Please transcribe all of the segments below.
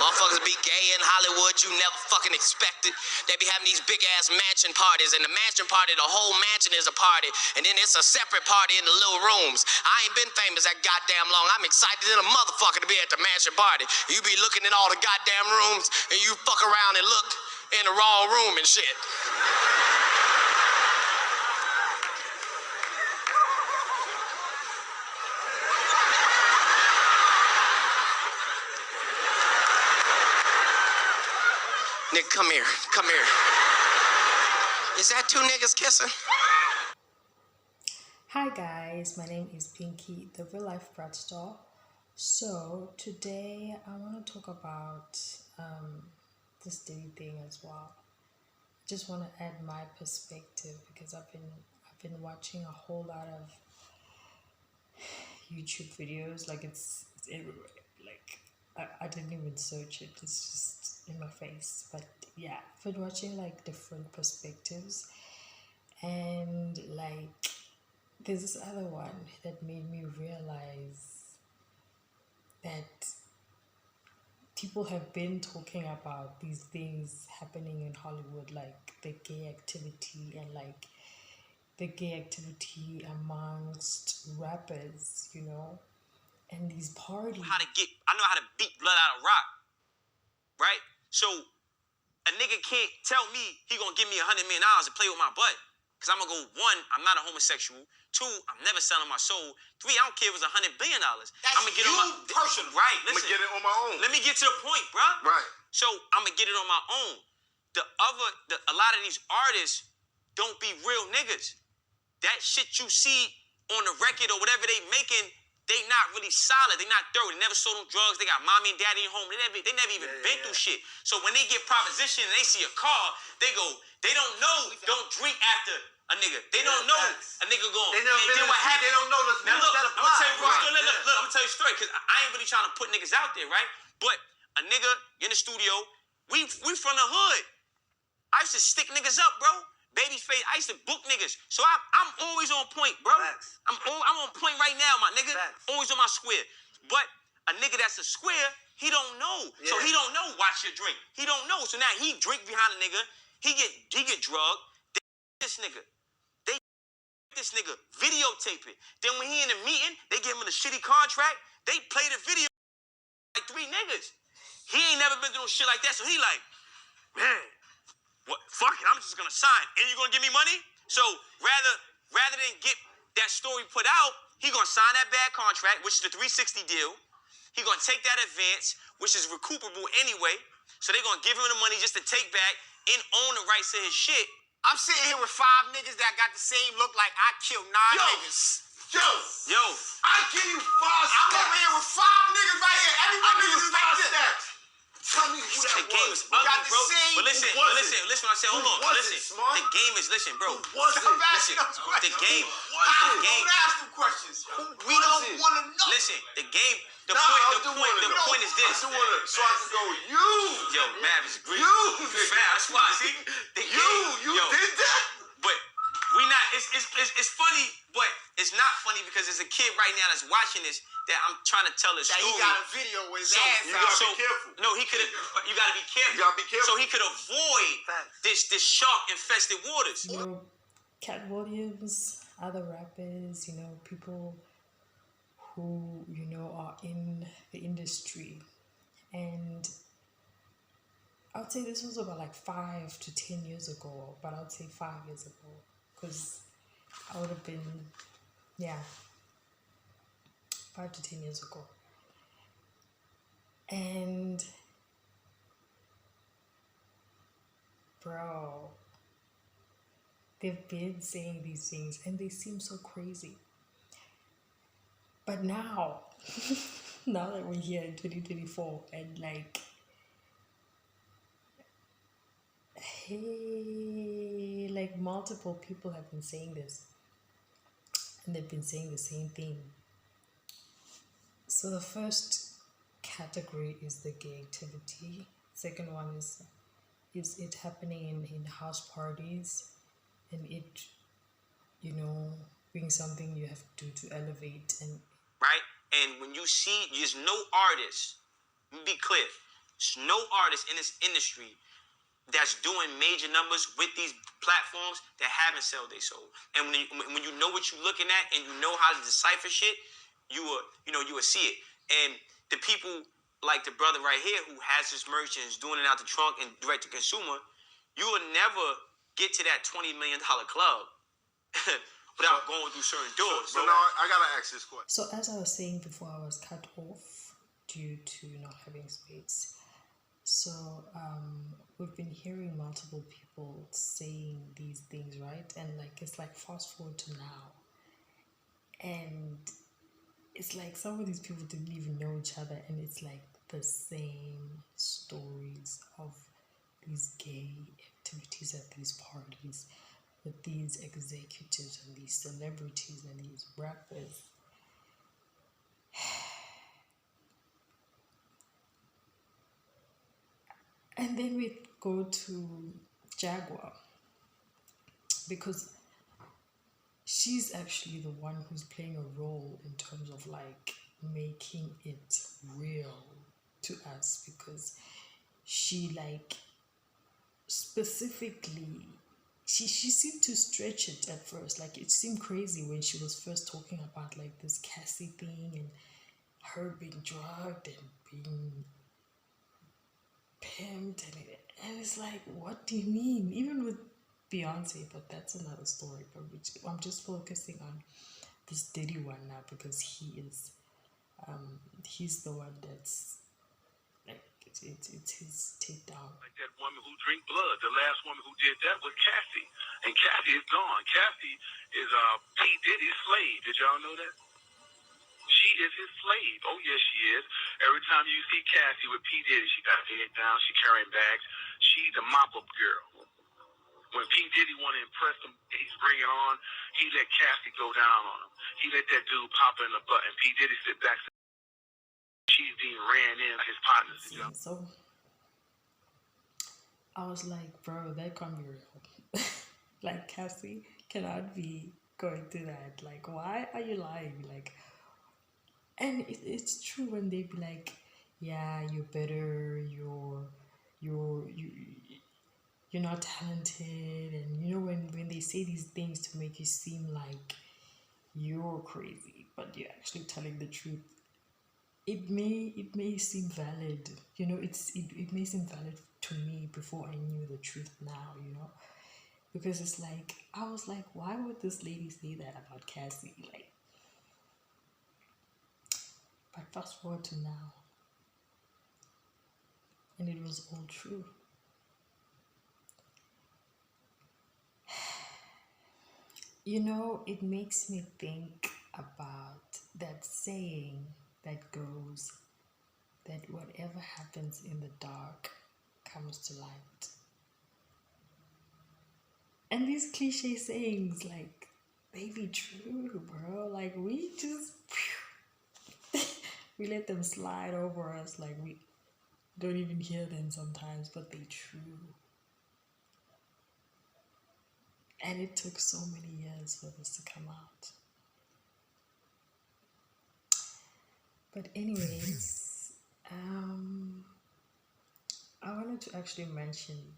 Motherfuckers be gay in Hollywood, you never fucking expected. They be having these big ass mansion parties, and the mansion party, the whole mansion is a party, and then it's a separate party in the little rooms. I ain't been famous that goddamn long. I'm excited than a motherfucker to be at the mansion party. You be looking in all the goddamn rooms, and you fuck around and look in the wrong room and shit. Nigga, come here. Come here. Is that two niggas kissing? Hi guys, my name is Pinky, the real life brat star. So today I want to talk about this Diddy thing as well. I just want to add my perspective because I've been watching a whole lot of YouTube videos. Like it's everywhere. Like I didn't even search it. It's just in my face. But yeah, I've been watching like different perspectives, and like there's this other one that made me realize that people have been talking about these things happening in Hollywood, like the gay activity and like the gay activity amongst rappers, you know, and these parties. I know how to beat blood out of rock, right? So a nigga can't tell me he gonna give me $100 million to play with my butt. Cause I'm gonna go, one, I'm not a homosexual. Two, I'm never selling my soul. Three, I don't care if it's $100 billion. I'm gonna get on my personal. Right, listen. I'm gonna get it on my own. Let me get to the point, bro. Right. So I'm gonna get it on my own. A lot of these artists don't be real niggas. That shit you see on the record or whatever they making, they not really solid. They not thorough. They never sold them drugs. They got mommy and daddy at home. They never even been through shit. So when they get propositioned and they see a car, they go, they don't know, don't drink after a nigga. They don't know a nigga going. They never been what happened. They don't know the now look, that I'm gonna tell you, right. look, I'm gonna tell you a story, because I ain't really trying to put niggas out there, right? But a nigga in the studio, we from the hood. I used to stick niggas up, bro. Babyface, I used to book niggas. So I'm always on point, bro. Facts. I'm on point right now, my nigga. Facts. Always on my square. But a nigga that's a square, he don't know. Yeah. So he don't know watch your drink. He don't know. So now he drink behind a nigga. He get drugged. This nigga videotape it. Then when he in a meeting, they give him a shitty contract. They play the video like 3 niggas. He ain't never been through no shit like that. So he like, man, what? Fuck it, I'm just gonna sign. And you gonna give me money? So rather than get that story put out, he gonna sign that bad contract, which is the 360 deal. He gonna take that advance, which is recuperable anyway. So they gonna give him the money just to take back and own the rights to his shit. I'm sitting here with 5 niggas that got the same look like I killed 9 niggas. Yo, I give you 5 stacks. I'm over here with 5 niggas right here. Every one of is like this. Stacks. Tell me who that The game was. is ugly, got the bro. same- But listen Who was what I said. Hold on. was Listen. it, Smart? The game is, listen, bro. Who was it? I'm asking Listen, those questions. the game. Don't ask them questions. We don't it? want to know. Listen, the game. The Nah, point is this. I do want to, so I can go, you. Yo, Mav is great. You. Mav, that's why. See, the game. You Yo, did that? but we not. It's funny, but it's not funny because there's a kid right now that's watching this that I'm trying to tell a That story. he got a video with his So, ass you out. gotta be careful. No, he could have. You gotta be careful. You gotta be careful. So he could avoid Facts. this shark infested waters. You know, Cat Williams, other rappers, you know, people who, you know, are in the industry. And I would say this was about like 5 to 10 years ago, but I would say 5 years ago, because I would have been, 5 to 10 years ago. And bro, they've been saying these things and they seem so crazy. But now, now that we're here in 2024 and like, hey, like multiple people have been saying this and they've been saying the same thing. So the first category is the gay activity. Second one is it happening in house parties, and it, you know, being something you have to do to elevate. And right? And when you see, there's no artist, let me be clear, There's no artist in this industry that's doing major numbers with these platforms that haven't sold their soul. And when you know what you're looking at and you know how to decipher shit, you will see it. And the people like the brother right here who has his merch and is doing it out the trunk and direct to consumer, you will never get to that $20 million club without going through certain doors. So now I gotta ask this question. So as I was saying before, I was cut off due to not having space. So we've been hearing multiple people saying these things, right? And like it's like fast forward to now, and it's like some of these people didn't even know each other, and it's like the same stories of these gay activities at these parties with these executives and these celebrities and these rappers. And then we go to Jaguar, because she's actually the one who's playing a role in terms of like making it real to us, because she like specifically she seemed to stretch it at first. Like it seemed crazy when she was first talking about like this Cassie thing and her being drugged and being pimped, and it's like, what do you mean? Even with Beyonce, but that's another story. But I'm just focusing on this Diddy one now, because he's the one that's like it's his takedown. Like that woman who drink blood. The last woman who did that was Cassie, and Cassie is gone. Cassie is P Diddy's slave. Did y'all know that? She is his slave. Oh, yes, she is. Every time you see Cassie with P. Diddy, she got her head down, she carrying bags. She's the mop-up girl. When P. Diddy want to impress him, he's bringing on, he let Cassie go down on him. He let that dude pop in the butt, and P. Diddy sit back. She's being ran in like his partners. You know? So I was like, bro, that can't be real. Like Cassie cannot be going through that. Like, why are you lying? Like, and it's true when they be like, yeah, you're better, you're not talented, and you know when they say these things to make you seem like you're crazy, but you're actually telling the truth. It may seem valid, you know. It may seem valid to me before I knew the truth now, you know, because it's like I was like, why would this lady say that about Cassie? Like, but fast forward to now, and it was all true. You know, it makes me think about that saying that goes that whatever happens in the dark comes to light. And these cliche sayings, like, they be true, bro. Like, we just we let them slide over us, like we don't even hear them sometimes, but they true. And it took so many years for this to come out. But anyways, I wanted to actually mention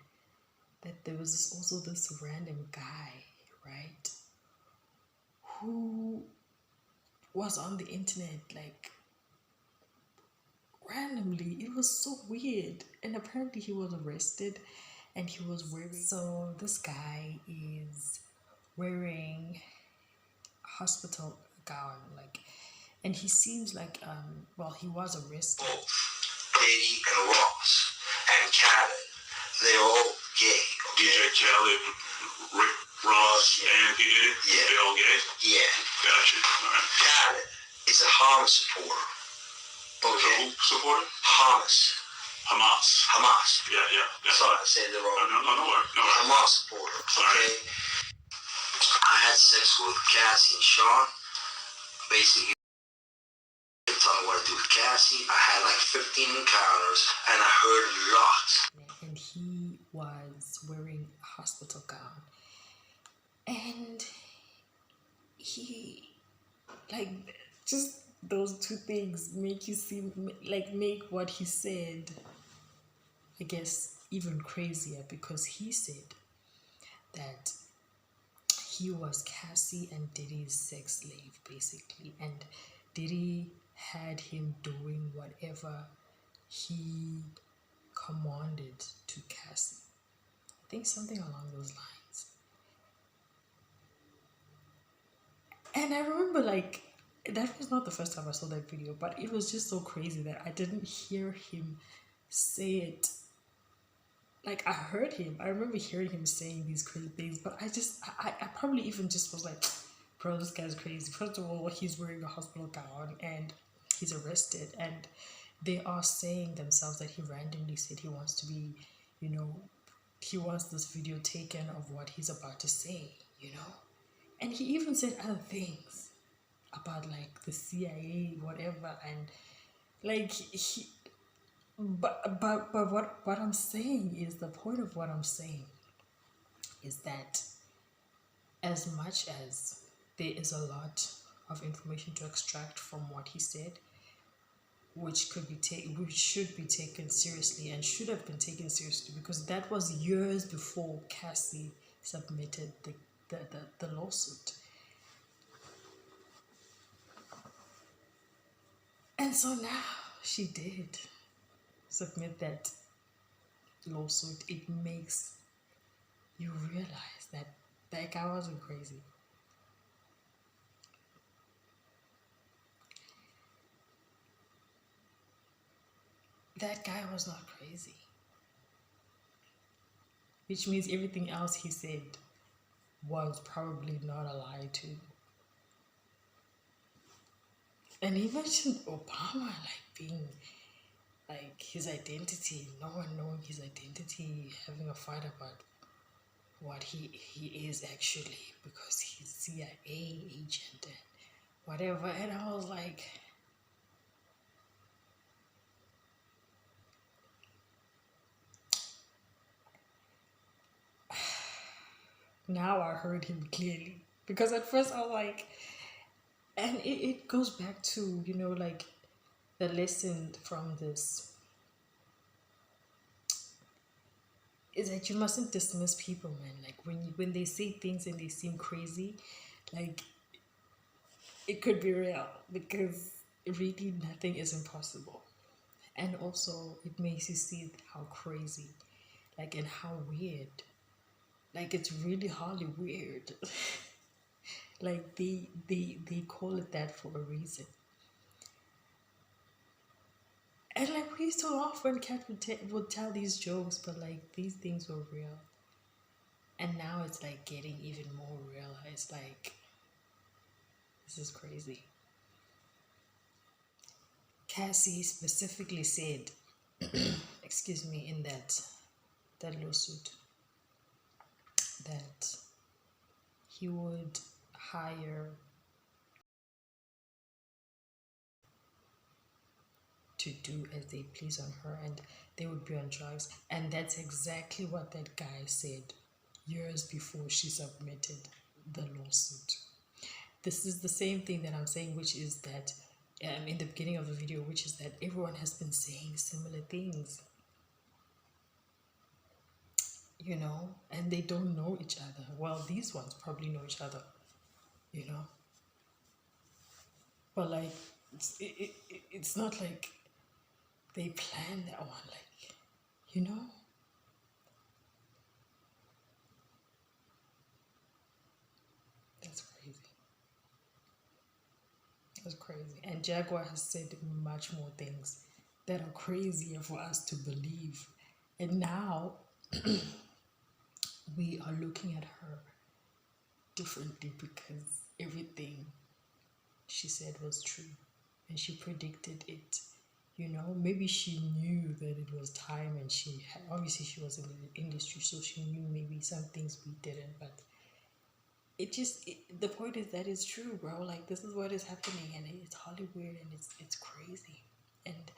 that there was also this random guy, right, who was on the internet, like, randomly. It was so weird. And apparently he was arrested, and he was wearing, so this guy is wearing a hospital gown, like, and he seems like well, he was arrested. Diddy and Ross and Khaled, they're all gay. Okay? DJ Khaled, Rick Ross, and P. Diddy? Yeah. They all gay? Yeah. Gotcha. All right. Khaled is a Hamas supporter. Okay? Who supporter? Hamas. Hamas. Yeah. Sorry, I said it wrong. No worries. Hamas supporter. Okay? I had sex with Cassie and Sean. Basically, they told me what to do with Cassie. I had like 15 encounters, and I heard a lot. And he was wearing a hospital gown. And he, like, just those two things make you seem, like, make what he said I guess, even crazier because he said that he was Cassie and Diddy's sex slave, basically, and Diddy had him doing whatever he commanded to Cassie. I think something along those lines. And I remember, like, that was not the first time I saw that video, but it was just so crazy that I didn't hear him say it. Like, I heard him. I remember hearing him saying these crazy things, but I probably even just was like, bro, this guy's crazy. First of all, he's wearing a hospital gown and he's arrested, and they are saying themselves that he randomly said he wants to be, you know, he wants this video taken of what he's about to say, you know? And he even said other things about like the CIA, whatever, and like he but what I'm saying is, the point of what I'm saying is that as much as there is a lot of information to extract from what he said, which should be taken seriously and should have been taken seriously, because that was years before Cassie submitted the lawsuit. And so now she did submit that lawsuit. It makes you realize that that guy wasn't crazy. That guy was not crazy. Which means everything else he said was probably not a lie too. And he mentioned Obama like being like his identity, no one knowing his identity, having a fight about what he is actually, because he's CIA agent and whatever. And I was like, now I heard him clearly, because at first I was like, and it goes back to, you know, like the lesson from this is that you mustn't dismiss people, man. Like when they say things and they seem crazy, like it could be real, because really nothing is impossible. And also it makes you see how crazy, like, and how weird, like it's really hardly weird. Like they call it that for a reason. And like we used to laugh when Kat would tell these jokes, but like these things were real. And now it's like getting even more real. It's like, this is crazy. Cassie specifically said, excuse me, in that lawsuit, that he would hire to do as they please on her, and they would be on drugs. And that's exactly what that guy said years before she submitted the lawsuit. This is the same thing that I'm saying, which is that in the beginning of the video, which is that everyone has been saying similar things, you know, and they don't know each other. Well, these ones probably know each other, you know, but like it's not like they planned that one, like, you know. That's crazy. That's crazy. And Jaguar has said much more things that are crazier for us to believe. And now we are looking at her differently, because everything she said was true and she predicted it. You know, maybe she knew that it was time, and obviously she was in the industry, so she knew maybe some things we didn't, but the point is that it's true, bro. Like, this is what is happening, and it's Hollywood, and it's crazy. And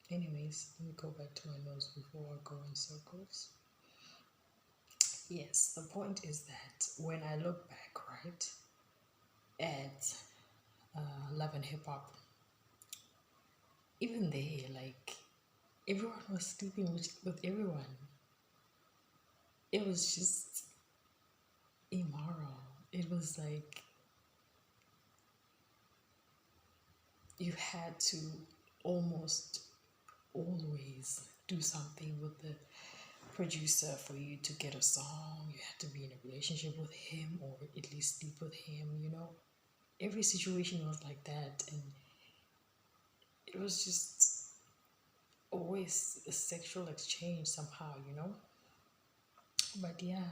anyways, let me go back to my notes before I go in circles. Yes, the point is that when I look back, right, at Love and Hip Hop, even there, like everyone was sleeping with everyone. It was just immoral. It was like you had to almost always do something with the producer for you to get a song. You had to be in a relationship with him or at least sleep with him, you know. Every situation was like that, and it was just always a sexual exchange somehow, you know. But yeah.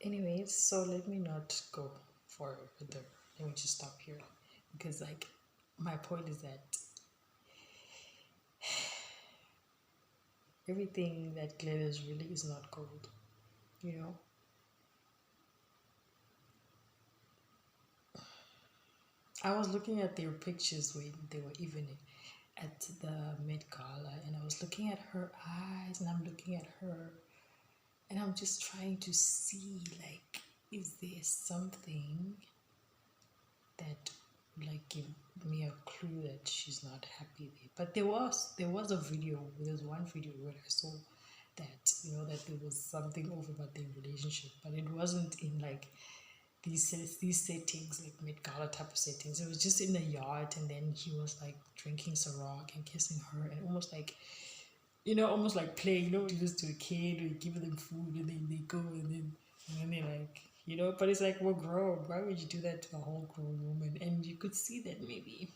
Anyways, so let me not go further. Let me just stop here because, like, my point is that everything that glitters really is not gold, you know. I was looking at their pictures when they were even at the Met Gala, and I was looking at her eyes, and I'm looking at her, and I'm just trying to see, like, is there something that like give me a clue that she's not happy there? But there was a video. There's one video where I saw that, you know, that there was something over about their relationship, but it wasn't in like these settings, like Met Gala type of settings. It was just in the yard, and then he was like drinking Ciroc and kissing her, and almost like, you know, almost like playing, you know, do this to a kid, or you give them food and then they go, and then they like, you know, but it's like, we're grown. Why would you do that to a whole grown woman? And you could see that maybe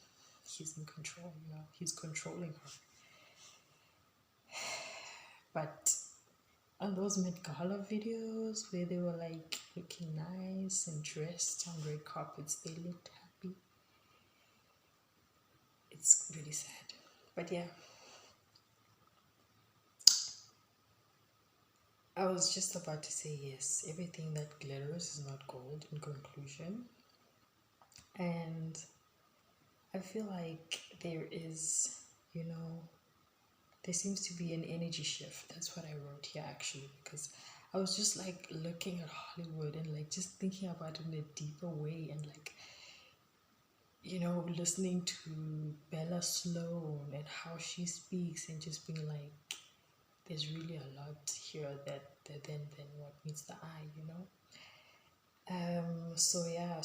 he's in control, you know, he's controlling her. But on those Met Gala videos where they were like looking nice and dressed on red carpets, they looked happy. It's really sad. But yeah, I was just about to say yes, everything that glitters is not gold in conclusion. And I feel like there is, you know, there seems to be an energy shift. That's what I wrote here actually, because I was just like looking at Hollywood and like just thinking about it in a deeper way, and like, you know, listening to Bella Sloan and how she speaks, and just being like, there's really a lot here that than what meets the eye, you know. So yeah,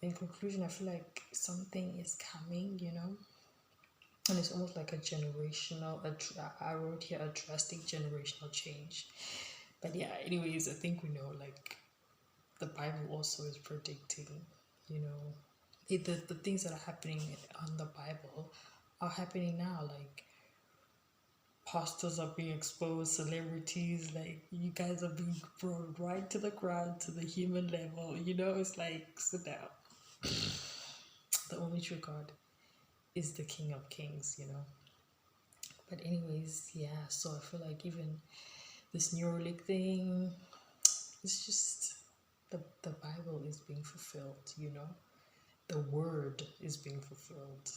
in conclusion, I feel like something is coming, you know, and it's almost like a generational, I wrote here a drastic generational change. But yeah, anyways, I think we know, like, the Bible also is predicting, you know, the things that are happening on the Bible are happening now. Like, pastors are being exposed, celebrities, like, you guys are being brought right to the ground, to the human level, you know. It's like, sit down. The only true God is the King of Kings, you know. But anyways, yeah, so I feel like even this Neuralink thing, it's just the Bible is being fulfilled, you know. The word is being fulfilled.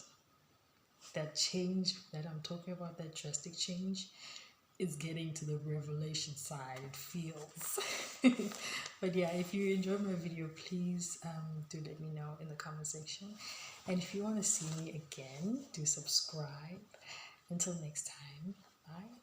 That change that I'm talking about, that drastic change, is getting to the revelation side. It feels. But yeah, if you enjoyed my video, please do let me know in the comment section. And if you want to see me again, do subscribe. Until next time, bye.